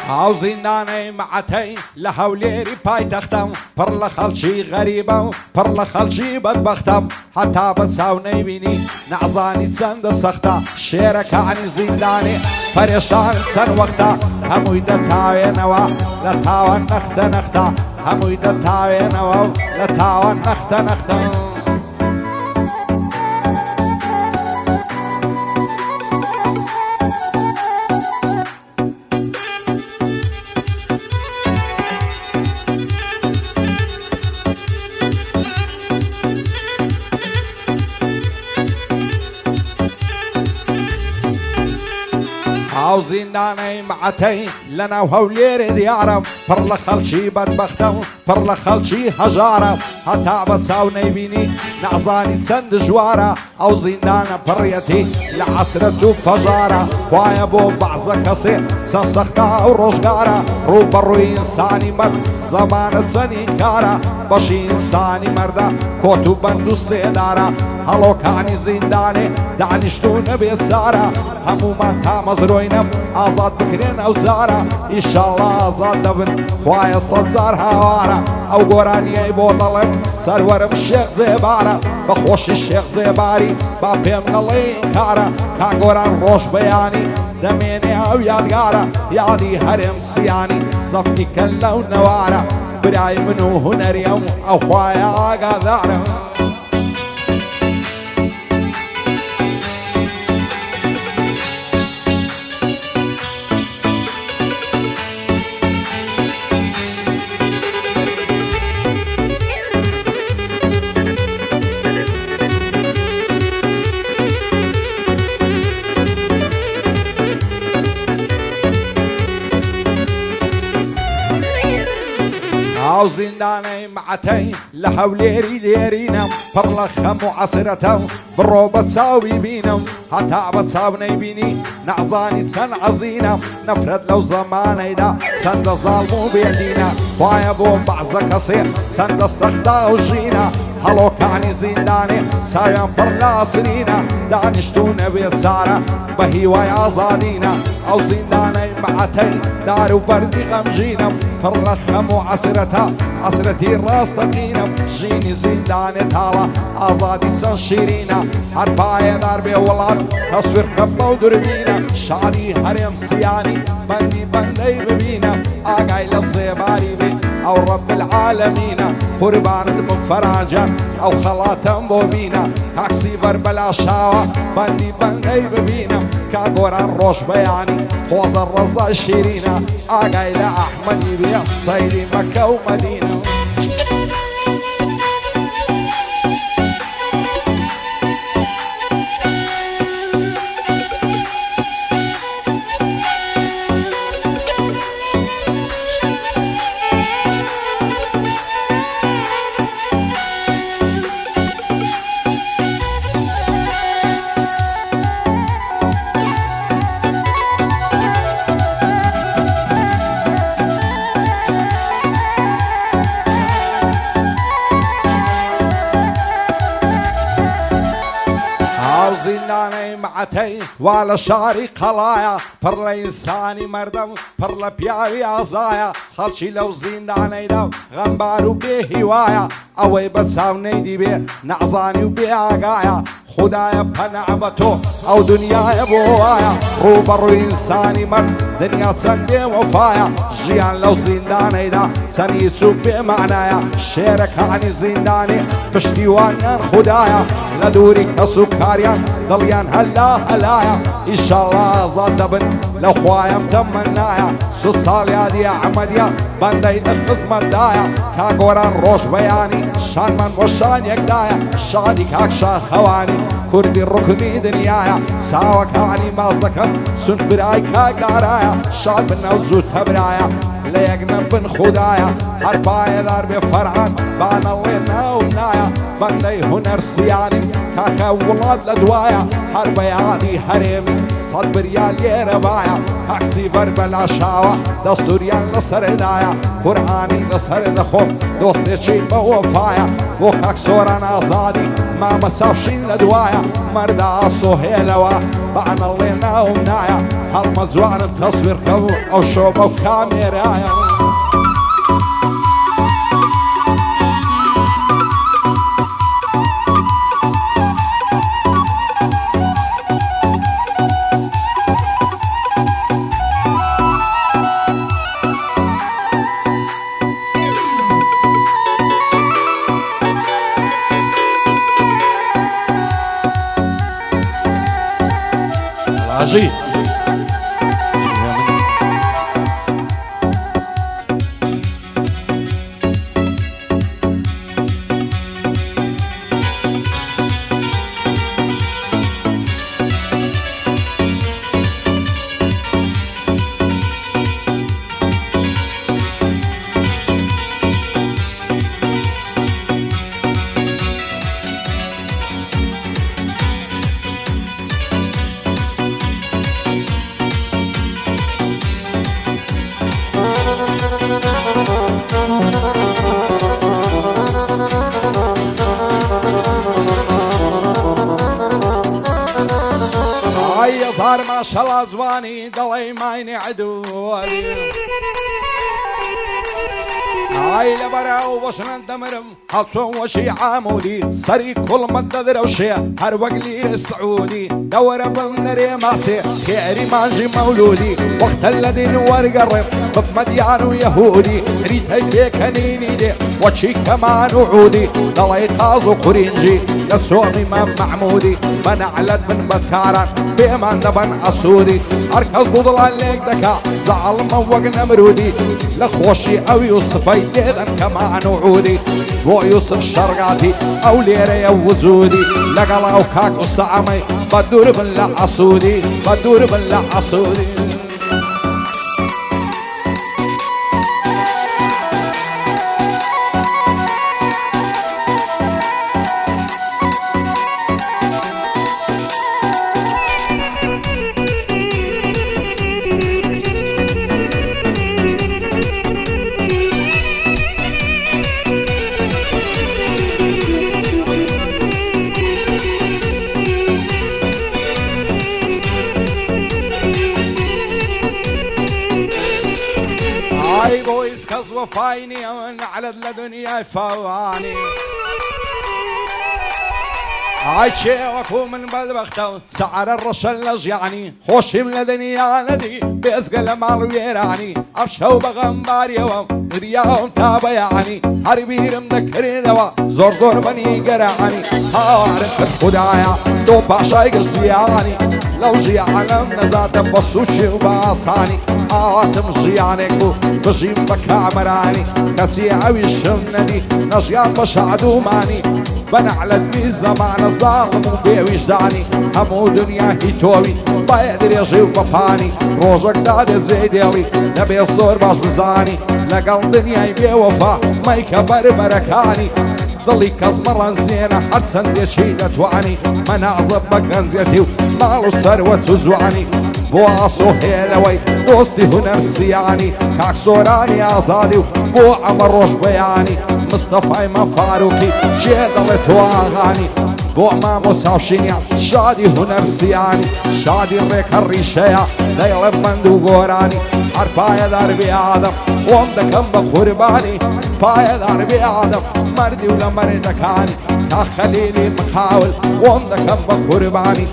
ئاو زیندانەی معەتەی لە هەولێری پایتەختەم پڕ لە خەڵکی غەریبە و پڕ لە خەڵکی بەدبەختەم هەتا بە چاو نەیبینی نەعزانی چەندە سەختە شێرەکانی زیندانێ پەرێشان چەند وەختە هەمووی دەتاوێنەوە لە تاوان نەختە نەختە هەمووی دەتاوێنەوە و لە تاوان نەختە نەختە ئاو زیندانەی معەتەی لەناو هەولێرێ دیارم پڕ لە خەڵکی بەدبەختە و پڕ لە خەڵکی هەژارە هەتا بە چاو نەیبینی نەعزانی چەند دژوارە ئەو زیندانە پڕیەتی لە عەسرەت و پەژارە وایە بۆ بەعزە کەسێ چەند سەختە ئەو ڕۆژگارە ڕووبەڕووی ئینسانی مەرد زەمانە چەندی کارە بەشی ئینسانی مەردە کۆت و بەند و سێدارە هەڵۆکانی زیندانێ دانیشتوو نەبێت چارە هەموومان تامەزرۆینەم ئازاد بکرێن ئەو جارە ئیشاڵڵا ئازاد دەبن خوایە سەد جار هاوارە ئەو گۆرانیەی بۆ دەڵێم سەروەرم شێخ زێبارە بەخۆشی شێخ زێباری با پێم نەڵێ کارە کاگۆران ڕۆژ بەیانی دەمێنێ ئەو یادگارە یادی هەرێم سیانی زەفتی کە لەو نەوارە برای من و هونەریەم ئەو خوایە ئاگادارە ئاو زیندانەی معەتەی لە هەولێری لێرینەم پڕ لە خەم و عەسرەتە و بڕۆ بە چاوی بینم هەتا بە چاو نەیبینی نەعزانی چەند عەزینە نەفرەت لەو زەمانەیدا چەندە زاڵم و بێدینە وایە بۆ بەعزە کەسێ چەندە سەختە و ژینە هەڵۆکانی زیندانێ چاویان پڕ لاسرینە دانیشتوو نەبێت چارە بە هیوای ئازادینە ئەو زیندانەی معەتەی دار و بەردی غەمژینم پڕ لە خەم و عەسرەتە عەسرەتی ڕاستەقینم ژینی زیندانێ تاڵە ئازادی چەند شیرینە هەر پایەدار بێ وڵات تەسویر کە بەو دووربینە شادی هەرێم سیانی بەندی بەندەی ببینە ئاگای لە سێباری بێ ئەو ڕەب العالەمینە قوربانت من فەرانجە ئەو خەڵاتەم بۆ بینە کاکسی بەربەلا شاوە بەندی بەندەی ببینم کاگۆران ڕۆژ بەیانی خۆزە ڕەزا شیرینە ئاگای لە ئەحمەدی بێ سەیری مەکە و مەدینە زیندانەی معەتەی وا لە شاری قەڵایە پڕ لە ئینسانی مەردەم پڕ لە پیاوی ئازایە خەڵکی لەو زیندانەیدا غەمبار و بێ هیوایە ئەوەی بە چاو نەیدی بێ نەعزانی و بێ ئاگایە خودایە پەنە بە تۆ ئەو دنیایە بۆ وایە ڕووبەڕووی ئینسانی مەرد دنیا چەند بێ وەفایە ژیان لەو زیندانەیدا چەندی چوو بێ معنایە شێرەکانی زیندانێ پشتیوانیان خودایە لە دووری کەس و کاریان دڵیان هەلا هەلایە ئیشاڵڵا ئازاد دەبن لەو خوایەم تەمەنایە سو ساڵ یادی ئەحمەدیە بەندەی لە خزمەتدایە کاگۆران ڕۆژ بەیانی شانمان بۆ شان یەکدایە شادی کاک شاخەوانی کوردی ڕوکنی دنیایە چاوەکانی باز دەکەم سون برای کاکدارایە شاد بنەو زوو تەبرایە لە یەک نەبن خودایە هەر پایەدار بێ فەرعان بانەڵێ ناو نایە بەندەی هونەر سیانی کاکە وڵات لە دوایە هەر بەیانی هەرێمی سەد بریان لێرە وایە کاکسی بەربەلا شاوە دەستوریان لەسەردایە قورئانی لەسەر دەخۆم دۆستێکی بە وەفایە بۆ کاک سۆران ئازادی مامە چاوشین لە دوایە مەردا سۆهێلەوە معنا اللينا ومنايا هالمزوان التصوير كو أو شوبة وكاميرايا عجيب صار ما شاء الله زواني ضلي ما ينعدولي هاي لبرا وبشنا الدمرم حلصون وشي عامودي صري كل مدد روشي هر وقلي السعودي دور بندري ماسي خيري ماجي مولودي وقت الذين ورقرب ضد مديان ويهودي ريت هيك هنيني دي وشي كمان وعودي ضلي قازو قرينجي لسومي ما معمودي من علت من بذكارا بيمان نبن عصودي اركز بضل عليك دكا زعل موق نمرودي لخوشي او يوسفي اذا كمان وعودي بو يوسف شرقاتي او ليري وزودي لقلا وكاك وصعمي بدور بالله عصودي بدور بالله عصودي هاي بويس كسوة فايني على الدنيا فواني هاي شي وكو من بدبختو سعر الرشل لجيعني خوشي من الدنيا ندي بيزقل مال ويراني ابشو بغنبار يوم رياهم تابيعني هربير مذكرين زور زور بني قرعني هارك الخدايا دو باشاي قصياني لو جي علم نزات بصوشي وباصاني آتم جيانيكو بجيم بكامراني كسي عوي الشمنني نجيان بشعدو ماني بنعلد بي زمان الظالم وبيوجداني همو دنيا هيتوي بايدر يجيو بباني روجك داد زيديلي نبي الصور باش بزاني لقل دنيا يبي وفا ما يكبر بركاني ضلي كاز مرة زينة حرسن دي شيدة توعني مناعزب بكنزيتي ومالو الثروة تزوعني بو عصو هيلوي دوستي هنر سياني كاك سوراني آزادي بو عمر روش بياني مصطفى ما فاروقي شيدة لتواغاني بو ما مساوشينيا شادي هنر سياني شادي ريك الريشيا دايلب مندو غوراني عرفايا دربي آدم ومدكم بقرباني بايا دربي آدم مردي ولا مردكاني كا خليلي مخاول ومدكم بقرباني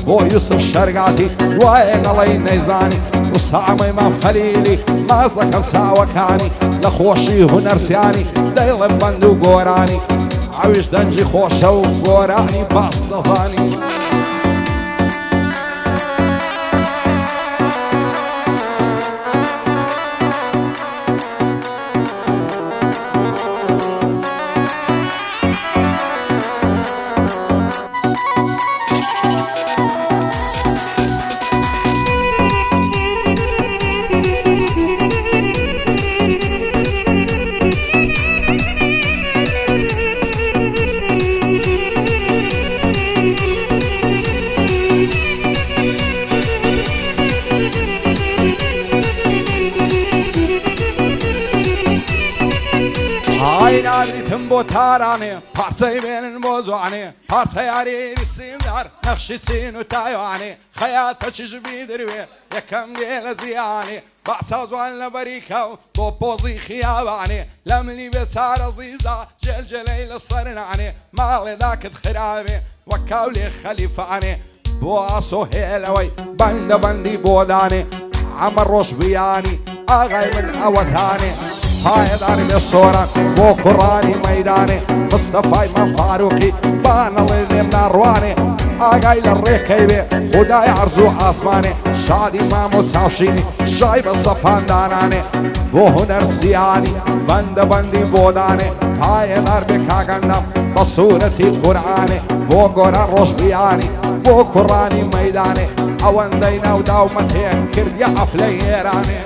بو يوسف شرقاتي وين الله ينيزاني وصعمي ما خليلي ما أصلكم ساوكاني لخوشي هنرسياني دايلم بندو غوراني عويش دنجي خوشة وغوراني باش نظاني ئاینالیتم بۆ تارانێ پارچەی بێنن بۆ جوانێ پارچە یاریری سیمدار نەخشی چین و تایوانێ خەیاتە چژبی دروێ یەکەم گێ لە زیانێ بەعسا جوان لە بەریکە و بۆ پۆزی خیابانێ لە منی بێ چارە زیزا جێلجێلەی لە سەرنانێ ماڵێدا کت خراوێ وەکاو لێ خەلیفانێ بۆ ئاسۆ هێلەوەی بەندە بەندی بۆدانێ ئەمە ڕۆژ بیانی ئاغای من ئەوەتانێ پایەداری لێ سۆران بۆ کوڕانی مەیدانێ مستەفای مەم فاروقی بانەڵێ لێم ناڕوانێ ئاگای لە ڕێکەی بێ خودای عەرز و ئاسمانێ شادی مام و چاوشینی شای بە سەپاندانانێ بۆ هونەرسیانی بەندە بەندی بۆدانێ پایەدار بێ کاگەندەم بە سوورەتی قورعانێ بۆ گۆران ڕۆژ بیانی بۆ کوڕانی مەیدانێ ئەوەندەی ناودا و مەتێن کردیە ئەفلەی ئێرانێ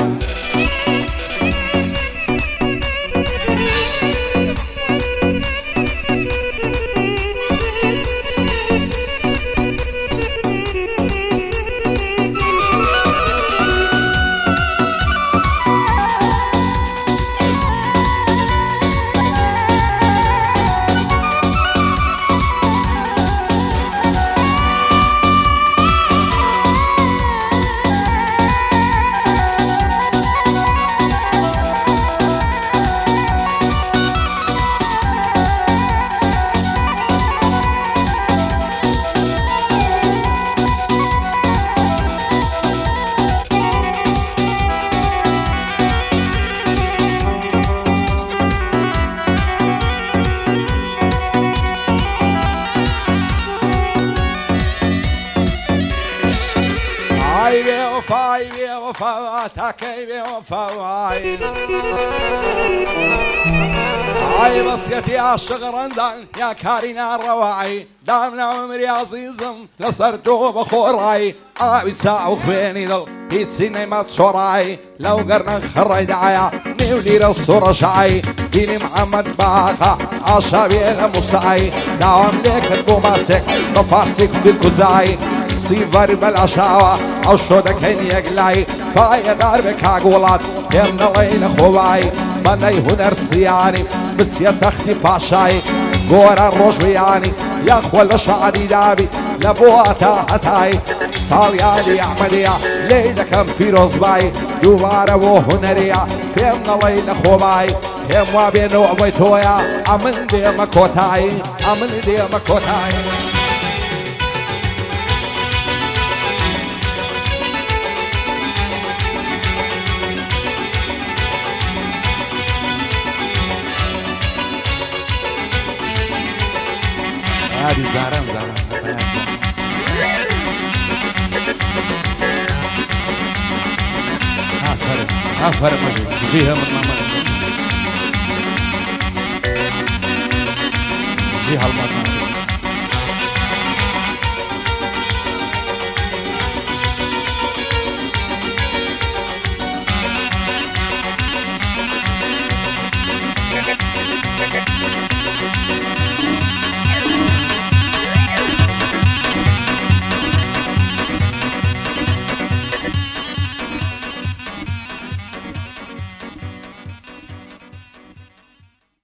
وفای بێ وەفا تاکەی بێ وەفاوای ئای بەسکەتی عاشق ڕەندان یا کاری ناڕەوایی دامناوە مری عەزیزم لەسەر تۆ بە خۆڕایی ئاوی چاو خوێنی دڵ هیچی نەیمە چۆڕایی لەو گەرنە خڕەی دایە نێو لیرە سوڕەشایی بینی محەممەد باقا ئاشاوێ لە موسایی داوام لێ کرد بۆ ماچێک بە فارسی کوردی کوجایی سیڤەری بەلاشاوە ئەو شۆ دەکەین یەکلای پایەدار بێ کاگوڵات پێم نەڵێی لە خۆوایی بەندەی هونەرسیانی بچیە تەختی پاشایی گۆرە ڕۆژبیانی یاخۆ لە شعری دابی لە بۆ ئەتا هەتایی ساڵیانی ئەحمەدیە لێی دەکەم پیرۆزبایی دووبارە بۆ هونەریە پێم نەڵێی لە خۆبایی پێم وا بێنەوە ئەوەی تۆیە ئەمن دێمە کۆتایی ئەمن دێمە کۆتایی هذه زهران ها فرق جيها من ماما جيها المطار